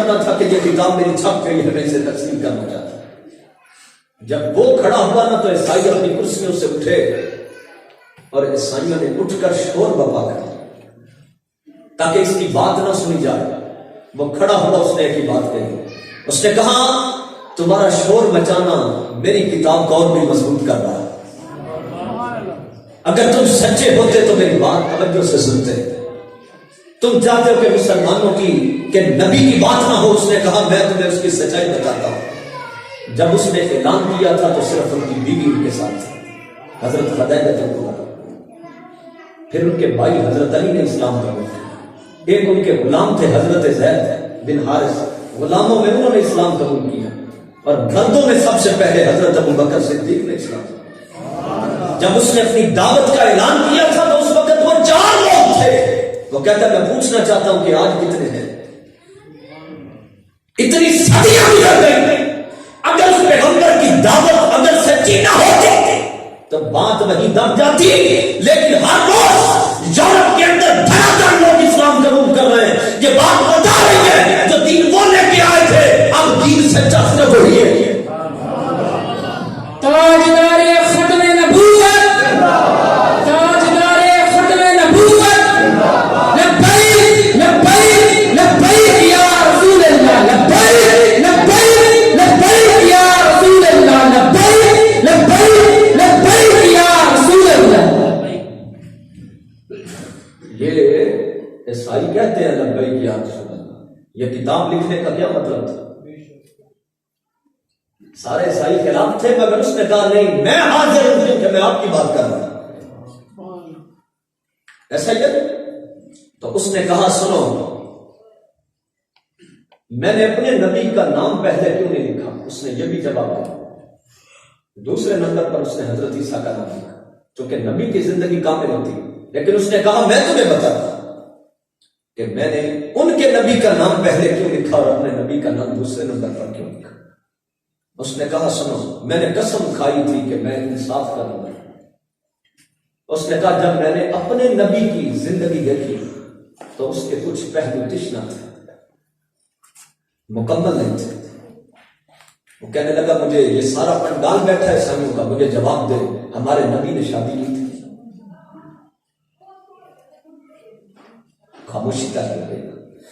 کرنا تھا کہ یہ کتاب میری چھپ گئی ہے، میں اسے تقسیم کرنا چاہتا ہوں۔ جب وہ کھڑا ہوا نا تو عیسائی اپنی کرسیوں سے اٹھے اور عیسائیوں نے اٹھ کر شور بپا کر تاکہ اس کی بات نہ سنی جائے۔ وہ کھڑا ہوا، اس نے ایک ہی بات کہی، اس نے کہا تمہارا شور مچانا میری کتاب کو اور بھی مضبوط کر رہا ہے۔ اگر تم سچے ہوتے تو میری بات توجہ سے سنتے۔ تم چاہتے ہو کہ مسلمانوں کی کہ نبی کی بات نہ ہو، اس نے کہا میں تمہیں اس کی سچائی بتاتا ہوں۔ جب اس نے اعلان کیا تھا تو صرف ان کی بیوی ان کے ساتھ تھی، حضرت خدیجہ کو، پھر ان کے بھائی حضرت علی نے اسلام قبول کیا، ایک ان کے غلام تھے حضرت زید بن حارث، غلاموں میں انہوں نے اسلام قبول کیا، اور مردوں میں سب سے پہلے حضرت ابو بکر صدیق نے اسلام قبول کیا۔ جب اس نے اپنی دعوت کا اعلان کیا تھا تو اس وقت وہ 4 لوگ تھے۔ وہ کہتا ہے میں پوچھنا چاہتا ہوں کہ آج کتنے ہیں؟ اتنی صدیاں گزر گئی، اگر اس پیغمبر کی دعوت اگر سچی نہ ہوتی تو بات وہی دب جاتی، لیکن ہر روز یورپ کے اندر دھڑا دھڑ لوگ اسلام قبول کر رہے ہیں۔ یہ بات بتا رہی ہے جو دین وہ لے کے آئے تھے اب دین سچا صرف وہی ہے۔ تاجدار ختم نبوت، تاجدار ختم نبوت، لبیک لبیک لبیک یا رسول اللہ، لبیک لبیک لبیک یا رسول اللہ، لبیک لبیک لبیک یا رسول اللہ۔ یہ عیسائی کہتے ہیں لبیک یا رسول اللہ، یہ کتاب لکھنے کا کیا مطلب تھا؟ سارے عیسائی خلاف تھے، مگر اس نے کہا نہیں میں حاضر ہوں کیونکہ میں آپ کی بات کر رہا ہوں۔ ایسا ہی ہے؟ تو اس نے کہا سنو، میں نے اپنے نبی کا نام پہلے کیوں نہیں لکھا؟ اس نے یہ بھی جواب دیا۔ دوسرے نمبر پر اس نے حضرت عیسیٰ کا نام لکھا، چونکہ نبی کی زندگی کامل ہوتی، لیکن اس نے کہا میں تمہیں بتاتا کہ میں نے ان کے نبی کا نام پہلے کیوں لکھا اور اپنے نبی کا نام دوسرے نمبر پر کیوں لکھا۔ اس نے کہا سنو، میں نے قسم کھائی تھی کہ میں انصاف کروں گا۔ اس نے کہا جب میں نے اپنے نبی کی زندگی دیکھی تو اس کے کچھ پہلو تشنا تھے، مکمل نہیں تھے۔ وہ کہنے لگا مجھے یہ سارا پنڈال بیٹھا ہے عیسائیوں کا، مجھے جواب دے ہمارے نبی نے شادی کی تھی؟ خاموشی کا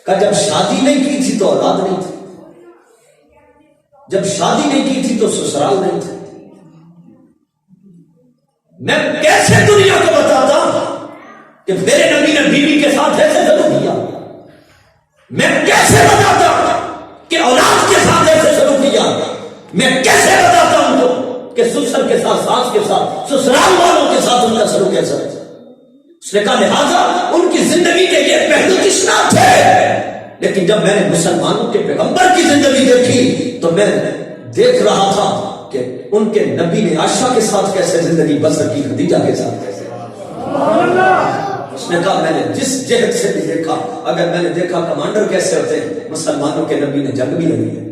کہا جب شادی نہیں کی تھی تو اولاد نہیں تھی، جب شادی نہیں کی تھی تو سسرال نہیں تھے۔ میں کیسے دنیا کو بتاتا کہ میرے نبی نے بیوی کے ساتھ ایسے سلوک کیا؟ میں کیسے بتاتا کہ اولاد کے ساتھ ایسے سلوک کیا؟ میں کیسے بتاتا ہوں تو کہ سسر کے ساتھ، ساس کے ساتھ، سسرال والوں کے ساتھ ان کا سلوک کیسا ہے؟ اس نے کہا لہٰذا ان کی زندگی کے یہ پہلو تشنا تھے، لیکن جب میں نے مسلمانوں کے پیغمبر کی زندگی دیکھی تو میں دیکھ رہا تھا کہ ان کے نبی نے عائشہ کے ساتھ کیسے زندگی بسر کی، خدیجہ کے ساتھ کیسے۔ اس نے کہا میں نے جس جہت سے بھی دیکھا، اگر میں نے دیکھا کمانڈر کیسے ہوتے ہیں، مسلمانوں کے نبی نے جنگ بھی لڑی ہے۔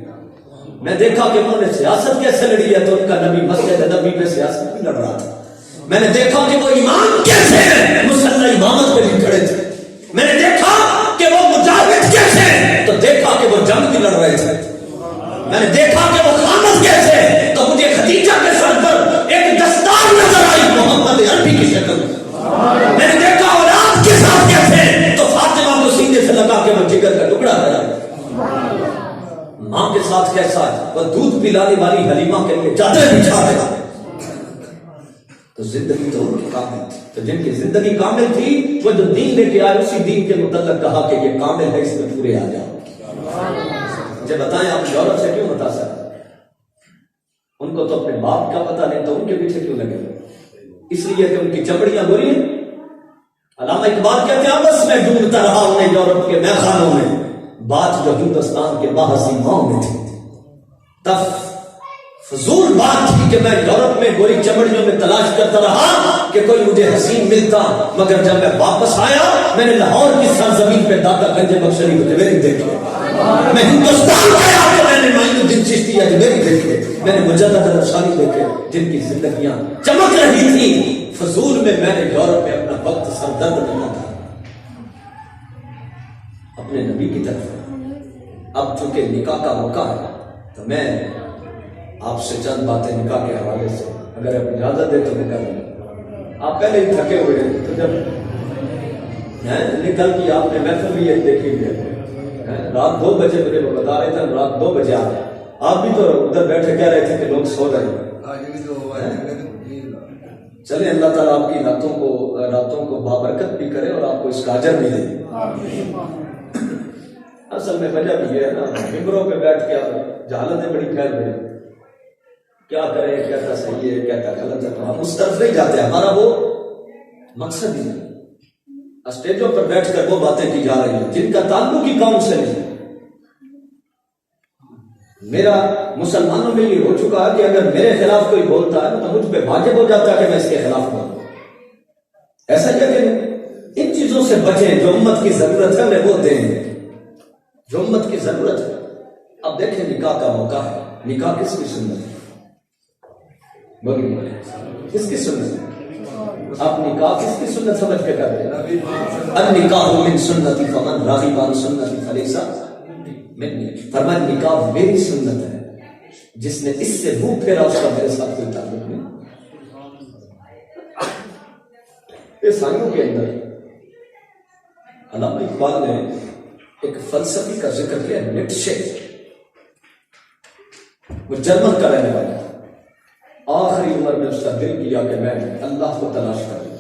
میں دیکھا کہ انہوں نے سیاست کیسے لڑی ہے، تو ان کا نبی مسجد نبی میں سیاست بھی لڑ رہا تھا۔ میں نے دیکھا کہ وہ امام کیسے ہیں، مسلح امامت پہ بھی کھڑے تھے۔ میں نے دیکھا کہ وہ مجاہد کیسے ہیں، تو دیکھا کہ وہ جنگ بھی لڑ رہے تھے۔ میں نے دیکھا کہ وہ خامد کیسے ہیں، تو مجھے خدیجہ کے سر پر ایک دستار نظر آئی محمد عربی کی شکل۔ میں نے دیکھا اولاد کے ساتھ کیسے ہیں، تو فاطمہ کو سینے سے لگا کے وہ جگر کا ٹکڑا کرا۔ ماں کے ساتھ کیسا ہے، وہ دودھ پلانے والی حلیمہ کے لیے چادر بچھا دے۔ تو زندگی تو ان کی کامل تھی، تو جن کی زندگی کامل تھی وہ جو دین لے کے آئے اسی دین کے متعلق کہا کہ یہ کامل ہے، اس میں پورے آ جاؤ۔ مجھے بتائیں آپ یورپ سے کیوں متاثر ہیں؟ ان کو تو اپنے باپ کا پتہ نہیں تو ان کے پیچھے کیوں لگے؟ اس لیے کہ ان کی چمڑیاں گوری ہیں۔ علامہ اقبال کہتے ہیں بس میں ڈھونڈتا رہا انہیں یورپ کے میخانوں میں، بات جو ہندوستان کے باہسی ماؤں میں تھی۔ تب فضول بات تھی کہ میں یورپ میں گوری چمڑیوں میں تلاش کرتا رہا کہ کوئی مجھے حسین ملتا، مگر جب میں واپس آیا میں نے لاہور کی سرزمین پہ دادا گنج بخشری مجوری دیکھے، میں ہندوستان آیا تو میں نے معین الدین چشتی اجمیری دیکھے، میں نے مجدد الافسانی دیکھے جن کی زندگیاں چمک رہی تھی۔ فضول میں نے یورپ میں اپنا وقت سردرد کرنا تھا، اپنے نبی کی طرف اب چونکہ نکاح کا موقع ہے تو میں آپ سے چند باتیں نکاح کے حوالے سے اگر آپ اجازت دیں تو میں کر لوں. آپ پہلے ہی تھکے ہوئے ہیں تو جب نکل کی آپ نے محفل بھی یہ دیکھی ہوئی ہے. رات 2 بجے مجھے وہ بتا رہے تھے رات 2 بجے آپ بھی تو ادھر بیٹھے کہہ رہے تھے کہ لوگ سو رہے ہیں. چلے اللہ تعالیٰ آپ کی راتوں کو بابرکت بھی کرے اور آپ کو اس کا اجر بھی دے. اصل میں وجہ بھی یہ ہے نا ممبروں پہ بیٹھ کے جہالتیں بڑی پھیل رہی ہیں. کیا کریں, کہتا صحیح ہے, کہتا غلط ہے, تو ہم اس طرف نہیں جاتے. ہمارا وہ مقصد ہی نہیں. اسٹیجوں پر بیٹھ کر وہ باتیں کی جا رہی ہیں جن کا تعلق ہی قوم سے نہیں. میرا مسلمانوں میں یہ ہو چکا ہے کہ اگر میرے خلاف کوئی بولتا ہے تو مجھ پہ واجب ہو جاتا ہے کہ میں اس کے خلاف بولوں. ایسا کیا کہ ان چیزوں سے بچیں جو امت کی ضرورت ہے انہیں وہ دیں جو امت کی ضرورت ہے. اب دیکھیں نکاح کا موقع ہے. نکاح کس کی سنت ہے؟ بولیے کس کی سنت ہے؟ آپ نکاح کس کی سنت سمجھ کے کر رہے ہیں؟ النکاح من سنتی فمن راغب عن سنتی فلیس منی. فرمایا نکاح میری سنت ہے, جس نے اس سے منہ پھیرا اس کا میرے ساتھ کوئی تعلق نہیں. عیسائیوں کے اندر علامہ اقبال نے ایک فلسفی کا ذکر کیا, نیٹشے. وہ جرمن کا رہنے والا, آخری عمر میں اس کا دل کیا کہ میں اللہ کو تلاش کروں.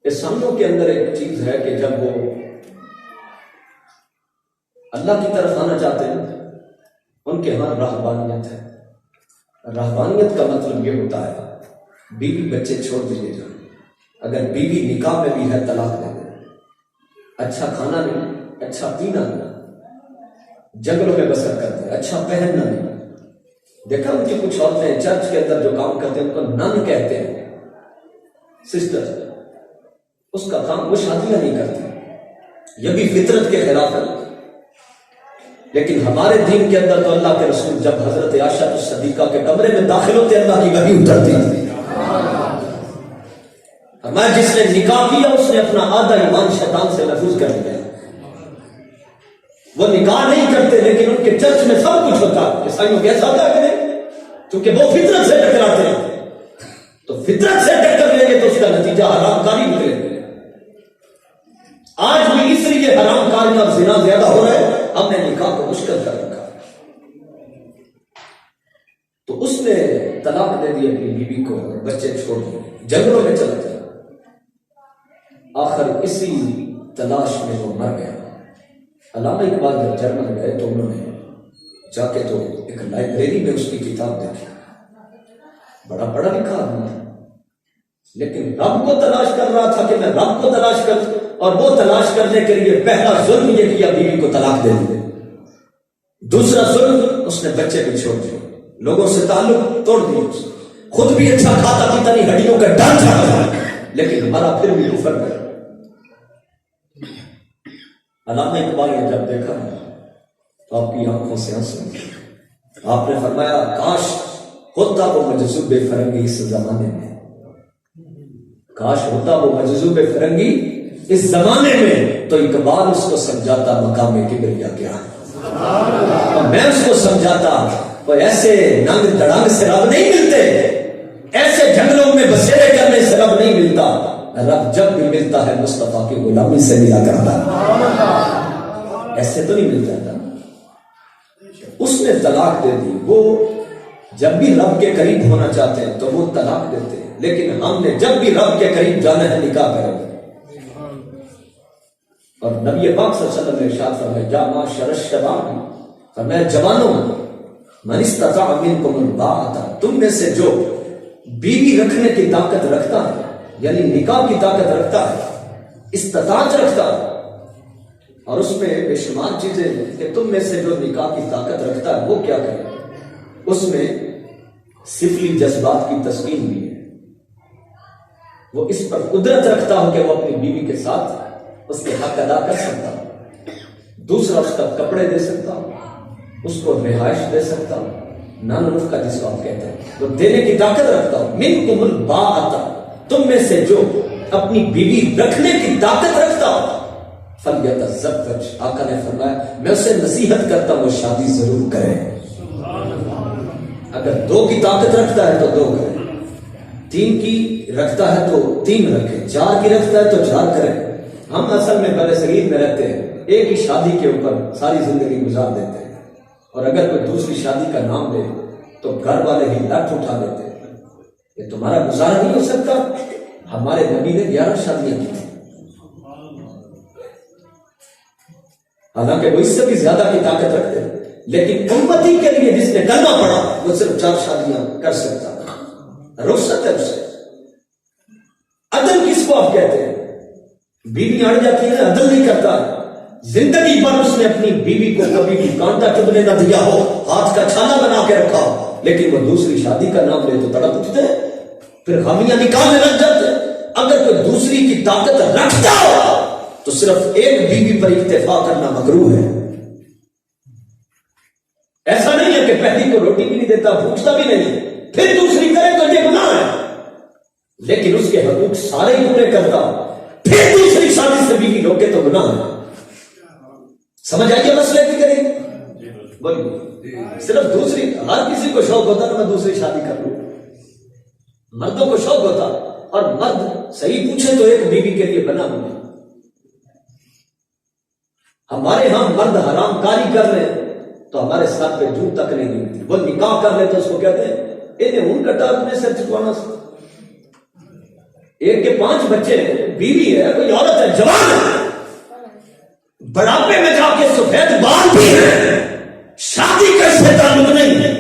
عیسائیوں کے اندر ایک چیز ہے کہ جب وہ اللہ کی طرف آنا چاہتے ہیں ان کے ہاں رہبانیت ہے. رہبانیت کا مطلب یہ ہوتا ہے بیوی بچے چھوڑ دیے جائیں. اگر بیوی نکاح میں بھی ہے طلاق دے دیں. اچھا کھانا نہیں, اچھا پینا نہیں, جنگلوں میں بسر کرتے ہیں, اچھا پہننا نہیں. دیکھا ان کی کچھ عورتیں چرچ کے اندر جو کام کرتے ہیں ان کو نن کہتے ہیں, سسٹر. اس کا کام وہ شادیاں نہیں کرتی. یہ بھی فطرت کے خلاف ہے. لیکن ہمارے دین کے اندر تو اللہ کے رسول جب حضرت عائشہ صدیقہ کے کمرے میں داخل ہوتے اللہ کی وحی اترتی تھی. میں جس نے نکاح کیا اس نے اپنا آدھا ایمان شیطان سے محفوظ کر لیا. وہ نکاح نہیں کرتے لیکن ان کے چرچ میں سب کچھ ہوتا ہے. عیسائیوں کے ایسا ہوتا ہے کہ نہیں, کیونکہ وہ فطرت سے ٹکراتے ہیں. تو فطرت سے ٹکر لیں گے تو اس کا نتیجہ حرام کاری نکلے گا. آج بھی اس لیے حرام کاریاں اور زنا زیادہ ہو رہے ہیں. ہم نے نکاح کو مشکل کر رکھا. تو اس نے طلاق دے دی اپنی بیوی کو, بچے چھوڑ دیے, جنگلوں میں چلا گیا. آخر اسی تلاش میں وہ مر گیا. علامہ اقبال جب جرمن گئے تو انہوں نے جا کے تو ایک لائبریری میں اس کی کتاب دیکھی. بڑا پڑھا لکھا آدمی لیکن رب کو تلاش کر رہا تھا کہ میں رب کو تلاش کر, اور وہ تلاش کرنے کے لیے پہلا ظلم یہ کیا بیوی کو طلاق دے دی. دوسرا ظلم اس نے بچے بھی چھوڑ دیے, لوگوں سے تعلق توڑ دیا. خود بھی اچھا کھاتا پیتا نہیں, ہڈیوں کا ڈھانچہ تھا, لیکن ہمارا پھر بھی کفر گیا. علامہ اقبال نے جب دیکھا تو آپ کی آنکھوں سے آنسو. آپ نے فرمایا کاش ہوتا وہ مجذوب فرنگی اس زمانے میں, کاش ہوتا وہ مجذوب فرنگی اس زمانے میں, تو اقبال اس کو سمجھاتا مقام کبریا کیا ہے, اور میں اس کو سمجھاتا وہ ایسے ننگ دڑنگ سے رب نہیں ملتے, ایسے جنگلوں میں بسیرے کرنے سے رب نہیں ملتا. رب جب بھی ملتا ہے مصطفیٰ کی غلامی سے ملا کرتا ہے, ایسے تو نہیں ملتا تھا. اس نے طلاق دے دی. وہ جب بھی رب کے قریب ہونا چاہتے ہیں تو وہ طلاق دیتے ہیں, لیکن ہم نے جب بھی رب کے قریب جانا ہے نکاح کریں. اور نبی پاک صلی اللہ علیہ وسلم نے ارشاد فرمایا یا معاشر الشباب, فرمایا جوانوں, من استطاع منکم الباءۃ, تم میں سے جو بیوی رکھنے کی طاقت رکھتا ہے, یعنی نکاح کی طاقت رکھتا ہے, استطاعت رکھتا ہے, اور اس میں بے شمار چیزیں کہ تم میں سے جو نکاح کی طاقت رکھتا ہے وہ کیا کرے. اس میں سفلی جذبات کی تسکین بھی ہے. وہ اس پر قدرت رکھتا ہو کہ وہ اپنی بیوی کے ساتھ اس کے حق ادا کر سکتا ہو. دوسرا اس کا کپڑے دے سکتا ہو, اس کو رہائش دے سکتا ہو, نان رفقہ جس کو آپ کہتے ہیں, وہ دینے کی طاقت رکھتا ہو. منکم الباءۃ, تم میں سے جو اپنی بیوی رکھنے کی طاقت رکھتا ہو, فلیتزوج، آقا نے فرمایا میں اسے نصیحت کرتا ہوں وہ شادی ضرور کرے. اگر 2 کی طاقت رکھتا ہے تو 2 کرے، 3 کی رکھتا ہے تو 3 رکھے، 4 کی رکھتا ہے تو 4 کرے. ہم اصل میں بر صغیر میں رہتے ہیں، ایک ہی شادی کے اوپر ساری زندگی گزار دیتے ہیں، اور اگر کوئی دوسری شادی کا نام لے تو گھر والے ہی لٹ اٹھا دیتے ہیں. یہ تمہارا گزارا نہیں ہو سکتا. ہمارے نبی نے 11 شادیاں کی تھیں، حالانکہ وہ اس سے بھی زیادہ کی طاقت رکھتے ہیں، لیکن امتی کے لیے جس نے کلمہ پڑھا وہ صرف 4 شادیاں کر سکتا. رخصت ہے اسے. عدل کس کو آپ کہتے ہیں؟ بیوی اڑ جاتی ہے، عدل نہیں کرتا. زندگی بھر اس نے اپنی بیوی کو کبھی بھی کانٹا چبھنے نہ دیا ہو، ہاتھ کا چھالا بنا کے رکھا ہو، لیکن وہ دوسری شادی کا نام لے تو تڑپ اٹھتے ہیں، پھر خامیاں نکالنے لگ جاتے ہیں. اگر کوئی دوسری کی طاقت رکھتا ہو تو صرف ایک بیوی پر اکتفا کرنا مکروہ ہے. ایسا نہیں ہے کہ پہلی کو روٹی بھی نہیں دیتا، پوچھتا بھی نہیں، پھر دوسری کرے تو یہ گناہ ہے. لیکن اس کے حقوق سارے ہی پورے کرتا، پھر دوسری شادی سے بیوی روکے تو گناہ ہے. سمجھ آئیے مسئلے کی کریں؟ بولیے. صرف دوسری، ہر کسی کو شوق ہوتا ہے میں دوسری شادی کر لوں، مردوں کو شوق ہوتا، اور مرد صحیح پوچھے تو ایک بیوی کے لیے بنا ہونا. ہمارے ہاں مرد حرام کاری کر رہے تو ہمارے ساتھ پہ جھوٹ تک نہیں ملتی. وہ نکاح کر لے تو اس کو کہتے ہیں انہیں ان کٹا اپنے سر چکوانا. ایک کے 5 بچے ہیں، بیوی ہے، کوئی عورت ہے، جوان ہے، بڑھاپے میں جا کے سفید بال بھی ہے، شادی کا اس سے تعلق نہیں ہے،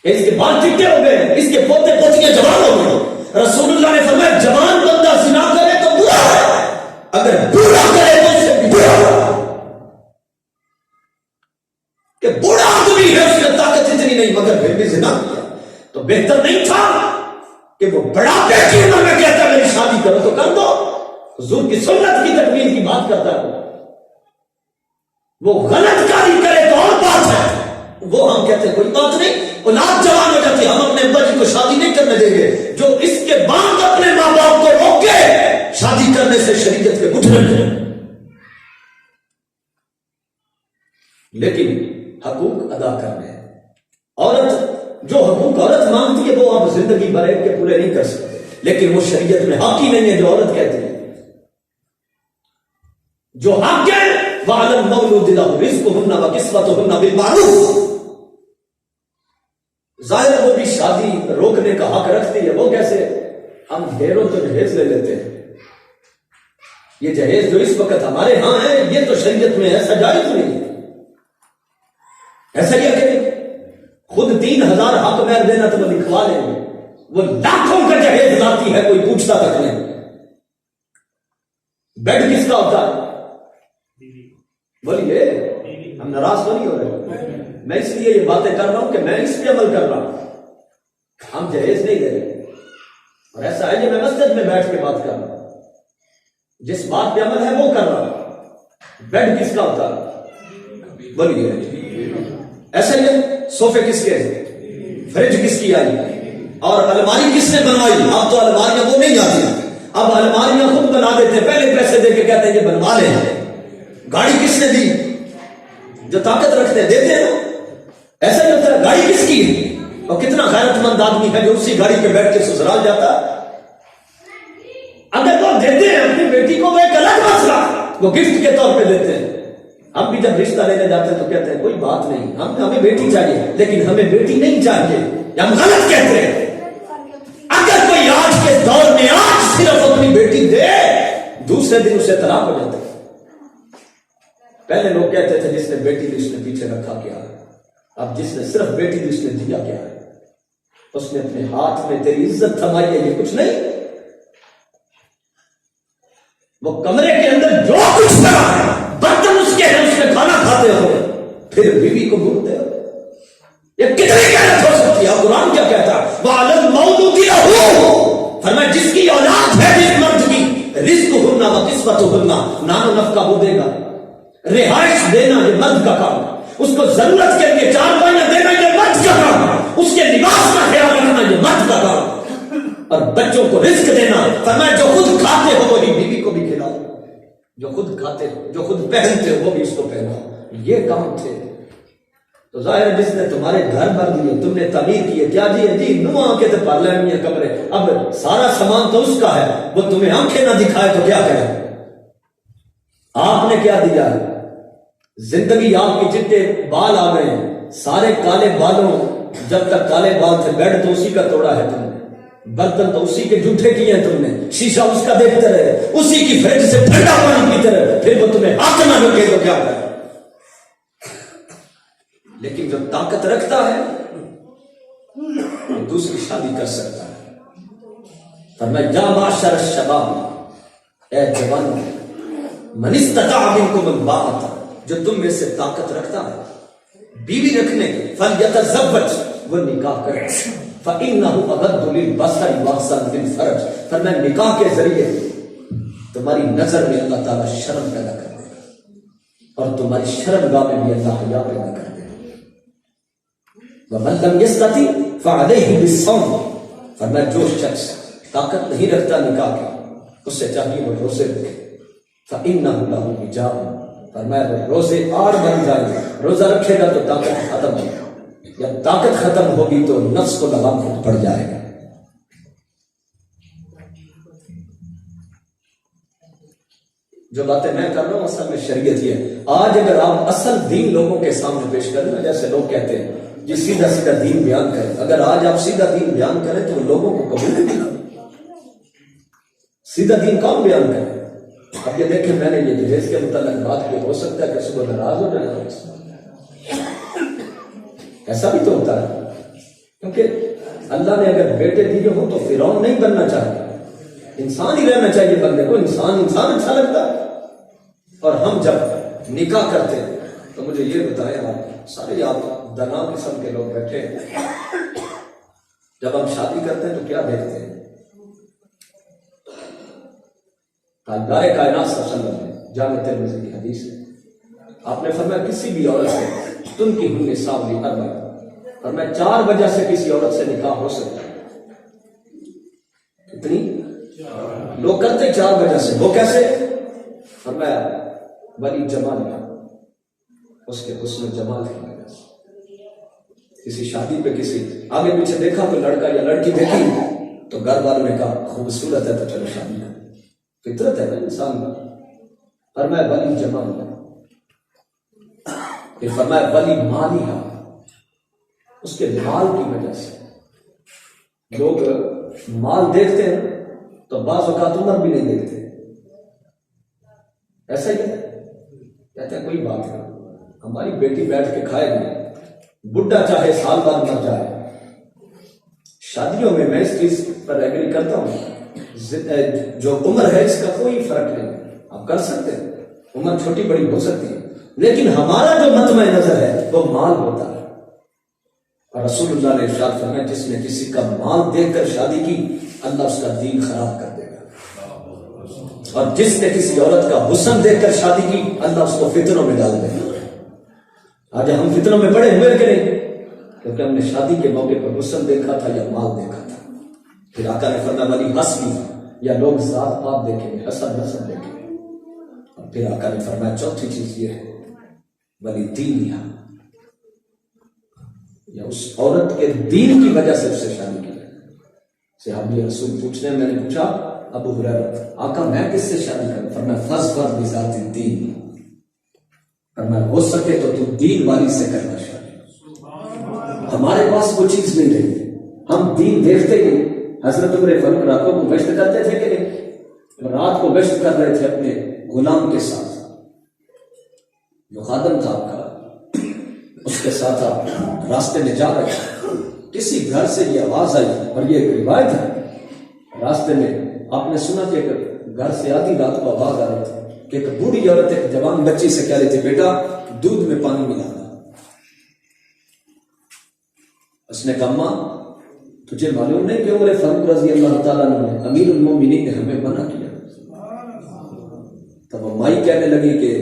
اس کے بال چٹے ہو گئے، اس کے پوتے پوتیاں جوان ہو گئے. رسول اللہ نے فرمایا جوان بندہ زنا کرے تو برا ہے، اگر برا کرے تو اس سے بھی برا ہے. کہ بوڑھا آدمی ہے، اس کی طاقت اتنی نہیں، مگر پھر بھی زنا کیا تو بہتر نہیں تھا کہ وہ بڑھاپے کی عمر میں کہتا میری شادی کرو تو کر دو. حضور کی سنت کی تکمیل کی بات کرتا ہے. وہ غلط کاری کرے تو اور بات ہے، وہ ہم کہتے ہیں کوئی بات نہیں، اولاد جوان ہو جاتی، ہم اپنے ابا جی کو شادی نہیں کرنے دیں گے. جو اس کے بعد اپنے ماں باپ کو روکے شادی کرنے سے شریعت کے گھٹنے میں. لیکن حقوق ادا کرنے ہیں. عورت جو حقوق عورت مانگتی ہے وہ آپ زندگی بھر کے پورے نہیں کر سکتے، لیکن وہ شریعت میں حق ہی نہیں ہے جو عورت کہتی ہے. جو حق ہے وَعَلَى الْمَوْلُودِ لَهُ رِزْقُهُنَّ وَكِسْوَتُهُنَّ بِالْمَعْرُوفِ. ظاہر وہ بھی شادی روکنے کا حق رکھتی ہے. وہ کیسے؟ ہم ڈھیروں تو جہیز لے لیتے ہیں. یہ جہیز جو اس وقت ہمارے ہاں ہے یہ تو شریعت میں ایسا جائز نہیں ہے. ایسا کیا کہ خود 3000 حق مہر دینا تو وہ لکھوا لیں گے، وہ لاکھوں کا جہیز لاتی ہے، کوئی پوچھتا تک نہیں. بیڈ کس کا ہوتا ہے؟ بولیے، ہم ناراض تو نہیں ہو رہے. میں اس لیے یہ باتیں کر رہا ہوں کہ میں اس پہ عمل کر رہا ہوں. ہم جہیز نہیں دے رہے، اور ایسا ہے کہ میں مسجد میں بیٹھ کے بات کر رہا ہوں، جس بات پہ عمل ہے وہ کر رہا ہوں. بیڈ کس کا ہوتا ہے؟ بولیے. ایسا ہی صوفے کس کے، فریج کس کی آئی، اور الماری کس نے بنوائی؟ اب تو الماریاں وہ نہیں آتی، اب الماریاں خود بنا دیتے، پہلے پیسے دے کے کہتے ہیں یہ بنوا لیں. گاڑی کس نے دی؟ جو طاقت رکھتے ہیں دیتے ہیں. ایسا نہیں ہوتا. گاڑی کس کی ہے؟ اور کتنا غیرت مند آدمی ہے جو اسی گاڑی پہ بیٹھ کے سسرال جاتا ہے. اگر وہ دیتے ہیں اپنی بیٹی کو وہ ایک الگ مسئلہ، وہ گفٹ کے طور پہ دیتے ہیں. ہم بھی جب رشتہ لینے جاتے ہیں تو کہتے ہیں کوئی بات نہیں، ہمیں بیٹی چاہیے، لیکن ہمیں بیٹی نہیں چاہیے، ہم غلط کہتے ہیں. اگر کوئی آج کے دور میں آج صرف اپنی بیٹی دے، دوسرے دن اسے طلاق ہو جاتا ہے. پہلے لوگ کہتے تھے جس نے بیٹی دی اس نے پیچھے رکھا کیا ہے. اب جس نے صرف بیٹی دی اس نے دیا کیا ہے. اس نے اپنے ہاتھ میں تیری عزت تھمائی ہے، یہ کچھ نہیں. وہ کمرے کے اندر جو کچھ کرا ہے، برتن اس کے ہیں، اس میں کھانا کھاتے ہو، پھر بیوی کو بھولتے ہو. یہ کتنی غلط ہو سکتی ہے؟ قرآن کیا کہتا ہے؟ وَعَلَى الْمَوْلُودِ لَهُ، فرمایا جس کی اولاد ہے جس مرد کی، رِزْقُهُنَّ وَكِسْوَتُهُنَّ، نان و نفقہ وہ دے گا. رہائش دینا یہ مرد کا کام ہے. اس کو ضرورت کے لیے 4 پائیاں دینا یہ مرد کا کام ہے. اس کے لباس کا خیال رکھنا یہ مرد کا کام ہے. اور بچوں کو رزق دینا، فرمایا جو خود کھاتے ہو وہی بیوی کو بھی کھلاؤ. جو خود کھاتے جو خود پہنتے وہ بھی اس کو پہنا، یہ کام تھے۔ تو ظاہر ہے جس نے تمہارے گھر بھر دیے، تم نے تعمیر کیے، کیا جی نو آنکھیں تو پڑھ لیں کمرے، اب سارا سامان تو اس کا ہے، وہ تمہیں آنکھیں نہ دکھائے تو کیا کرے؟ آپ نے کیا دیا ہے؟ زندگی آپ کی چٹے بال آ گئے ہیں، سارے کالے بالوں، جب تک کالے بال تھے بیڈ تو اسی کا توڑا ہے تم نے، برتن تو اسی کے جھوٹے کیے ہیں تم نے، شیشہ اس کا دیکھتے رہے، اسی کی فریج سے ٹھنڈا پانی پیتے رہے، پھر وہ تمہیں ہاتھ نہ رکھے تو کیا کرے؟ لیکن جو طاقت رکھتا ہے وہ دوسری شادی کر سکتا ہے۔ فرمایا یا معاشر الشباب، اے جوانوں، من استطاع منکم الباءۃ، جو تم میں سے طاقت رکھتا ہے بیوی رکھنے کی، فلیتزوج، وہ نکاح کرے، فإنہ اغض للبصر واحسن للفرج، فرمایا نکاح کے ذریعے تمہاری نظر میں اللہ تعالیٰ شرم پیدا کر دے گا اور تمہاری شرمگاہ میں بھی اللہ حیا پیدا کر دے گا۔ وَمَن لَمْ يَسْتَطِعْ فَعَلَيْهِ بِالصَّوْمِ، فرمایا جو شخص طاقت نہیں رکھتا نکاح کی، اس سے چاہیے وہ روزے رکھے، فَإِنَّهُ لَهُ وِجَاءٌ، فرمایا وہ روزے آر بن جائے گا، روزہ رکھے گا تو طاقت ختم ہوگی، جب طاقت ختم ہوگی تو نفس کو لگام پڑ جائے گا۔ جو باتیں میں کر رہا ہوں اصل میں شریعت ہی ہے۔ آج اگر آپ اصل دین لوگوں کے سامنے پیش کریں نا، جیسے لوگ کہتے ہیں جی سیدھا سیدھا دین بیان کریں، اگر آج آپ سیدھا دین بیان کریں تو لوگوں کو قبول نہیں، سیدھا دین کون بیان کرے؟ اب یہ دیکھیں میں نے یہ جہیز کے متعلق بات کی، ہو سکتا ہے کہ صبح ناراض ہو جائے، ایسا بھی تو ہوتا ہے، کیونکہ اللہ نے اگر بیٹے دیے ہوں تو فرعون نہیں بننا چاہتا، انسان ہی رہنا چاہیے بندے کو، انسان اچھا لگتا ہے۔ اور ہم جب نکاح کرتے ہیں تو مجھے یہ بتائیں، آپ سارے آپ دنا قسم کے لوگ بیٹھے ہیں، جب ہم شادی کرتے ہیں تو کیا دیکھتے ہیں؟ تاجدار کائنات صلی اللہ علیہ وسلم نے جامع ترمذی کی حدیث ہے، آپ نے فرمایا کسی بھی عورت سے تم کی ہن نساء لاربع، فرمایا 4 وجہ سے کسی عورت سے نکاح ہو سکتا ہے۔ کتنی لوگ کرتے 4 وجہ سے، وہ کیسے؟ فرمایا ولی جمال کا، اس کے حسن و جمال کی وجہ سے، کسی شادی پہ کسی آگے پیچھے دیکھا کوئی لڑکا یا لڑکی دیکھی تو گھر والوں نے کہا خوبصورت ہے تو چلو شادی کریں، فطرت ہے نا انسان کا۔ فرمایا ولی جمال کا، پھر فرمایا ولی مالی کا، اس کے مال کی وجہ سے۔ لوگ مال دیکھتے ہیں تو بعض اوقات عمر بھی نہیں دیکھتے، ایسا ہی ہے، کہتے ہیں کوئی بات نہیں، ہماری بیٹی بیٹھ کے کھائے گی، بڈھا چاہے سال بعد مر جائے۔ شادیوں میں اس چیز پر ایگری کرتا ہوں، جو عمر ہے اس کا کوئی فرق نہیں، آپ کر سکتے ہیں، عمر چھوٹی بڑی ہو سکتی ہے، لیکن ہمارا جو مطمع نظر ہے وہ مال ہوتا ہے۔ اور رسول اللہ نے ارشاد فرمایا جس نے کسی کا مال دیکھ کر شادی کی اللہ اس کا دین خراب کر دے گا، اور جس نے کسی عورت کا حسن دیکھ کر شادی کی اللہ اس کو فتنوں میں ڈال دے گا۔ آج ہم فتنوں میں پڑے ہوئے کہ نہیں؟ کیونکہ ہم نے شادی کے موقع پر حسن دیکھا تھا یا مال دیکھا تھا۔ پھر آقا نے فرمایا ولی حسبی، یا لوگ ذات پات دیکھیں گے، حسن نسب دیکھیں گے، اور پھر آقا نے فرمایا چوتھی چیز یہ ہے ولی دینیا، یا اس عورت کے دین کی وجہ سے اس سے شادی کی۔ صحابی رسول پوچھنے میں نے پوچھا ابو ہریرہ آقا میں کس سے شادی کروں؟ فرمایا فاظفر بذات الدین، فرمایا ہو سکے تو تو دین والی سے کرنا شادی۔ ہمارے پاس وہ چیز نہیں رہی، ہم دین دیکھتے ہی۔ حضرت عمر فاروق راتوں کو گشت کرتے تھے کہ نہیں؟ رات کو گشت کر رہے تھے اپنے غلام کے ساتھ، جو خادم تھا آپ کا، اس کے ساتھ آپ راستے میں جا رہے تھے، کسی گھر سے یہ آواز آئی، اور یہ ایک روایت ہے، راستے میں آپ نے سنا کہ گھر سے آدھی رات کو آواز آ رہی تھی کہ ایک بوڑھی عورت ایک جوان بچی سے کہہ رہی تھی بیٹا دودھ میں پانی ملانا۔ اس نے کہا ماں تجھے معلوم نہیں کہ عمر فاروق رضی اللہ تعالیٰ نے امیر المومنین نے ہمیں منع کیا؟ تب وہ مائی کہنے لگی کہ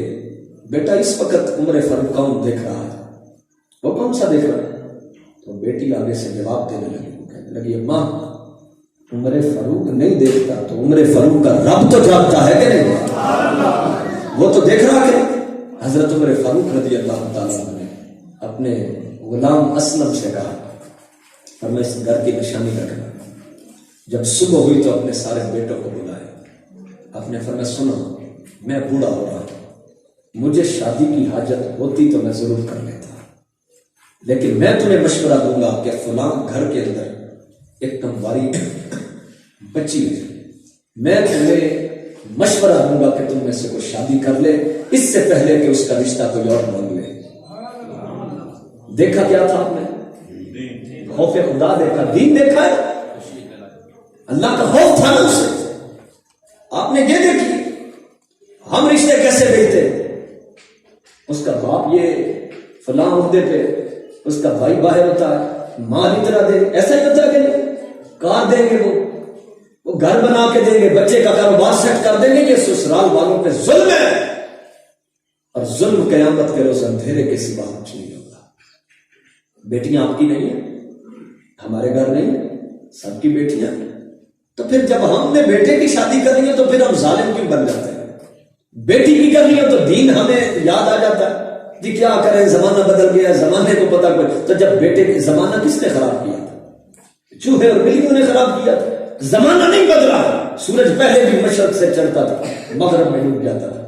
بیٹا اس وقت عمر فاروق کون دیکھ رہا ہے؟ وہ کون سا دیکھ رہا ہے؟ تو بیٹی آگے سے جواب دینے لگی، وہ کہنے لگی ماں عمر فاروق نہیں دیکھتا تو عمر فاروق کا رب تو جانتا ہے کہ نہیں؟ وہ تو دیکھ رہا کہ حضرت عمر فاروق رضی اللہ تعالیٰ عنہ نے اپنے غلام اسلم سے کہا اور میں اس گھر کی نشانی رکھنا. جب صبح ہوئی تو اپنے سارے بیٹوں کو بلایا. آپ نے فرمایا سنو میں بوڑھا ہو رہا ہوں, مجھے شادی کی حاجت ہوتی تو میں ضرور کر لیتا, لیکن میں تمہیں مشورہ دوں گا کہ فلاں گھر کے اندر ایک کمواری بچی ہے, میں تمہیں مشورہ دوں گا کہ تم میں سے کوئی شادی کر لے اس سے پہلے کہ اس کا رشتہ کوئی اور مانگ لے. دیکھا کیا تھا آپ نے؟ خوف خدا دیکھا, دین دیکھا ہے, اللہ کا خوف تھا نا اسے. آپ نے یہ دیکھی ہم رشتے کیسے دیکھتے, اس کا باپ یہ فلاں عہدے پہ, اس کا بھائی باہر ہوتا ہے, ماں اتنا دے, ایسا ہی ہوتا ہے کہ نہیں؟ کار دیں گے, وہ گھر بنا کے دیں گے, بچے کا کاروبار سیٹ کر دیں گے. یہ سسرال والوں پہ ظلم ہے, اور ظلم قیامت کے روز اندھیرے کے سوا کچھ نہیں ہوگا. بیٹیاں آپ کی نہیں ہیں, ہمارے گھر نہیں, سب کی بیٹیاں. تو پھر جب ہم نے بیٹے کی شادی کرنی ہے تو پھر ہم ظالم کیوں بن جاتے ہیں؟ بیٹی کی کرنی ہے تو دین ہمیں یاد آ جاتا ہے جی کیا کریں, زمانہ بدل گیا, زمانے کو پتہ کوئی. تو جب بیٹے کی زمانہ کس نے خراب کیا تھا؟ چوہے اور بلیوں نے خراب کیا تھا. زمانہ نہیں بدلا, سورج پہلے بھی مشرق سے چڑھتا تھا, مغرب میں ڈوب جاتا تھا.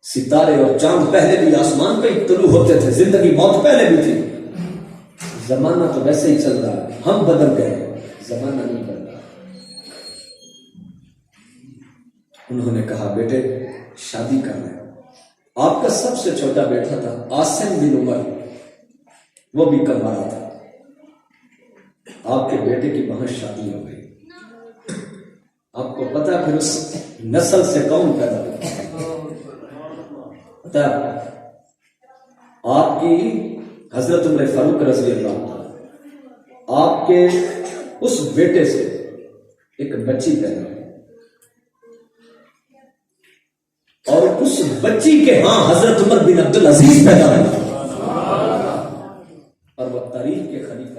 ستارے اور چاند پہلے بھی آسمان پہ طلوع ہوتے تھے, زندگی موت پہلے بھی تھی. زمانہ تو ویسے ہی چل رہا ہے, ہم بدل گئے, زمانہ نہیں بدلا. انہوں نے کہا بیٹے شادی کر لیں. آپ کا سب سے چھوٹا بیٹا تھا عاصم بن عمر, وہ بھی کمارا تھا. آپ کے بیٹے کی وہاں شادی ہو گئی. آپ کو پتا پھر اس نسل سے کون پیدا ہوا؟ پتا آپ کی حضرت عمر فاروق رضی اللہ عنہ, آپ کے اس بیٹے سے ایک بچی پیدا ہوئی, اور اس بچی کے ہاں حضرت عمر بن عبد العزیز پیدا ہوئے, اور وہ تاریخ کے خلیفہ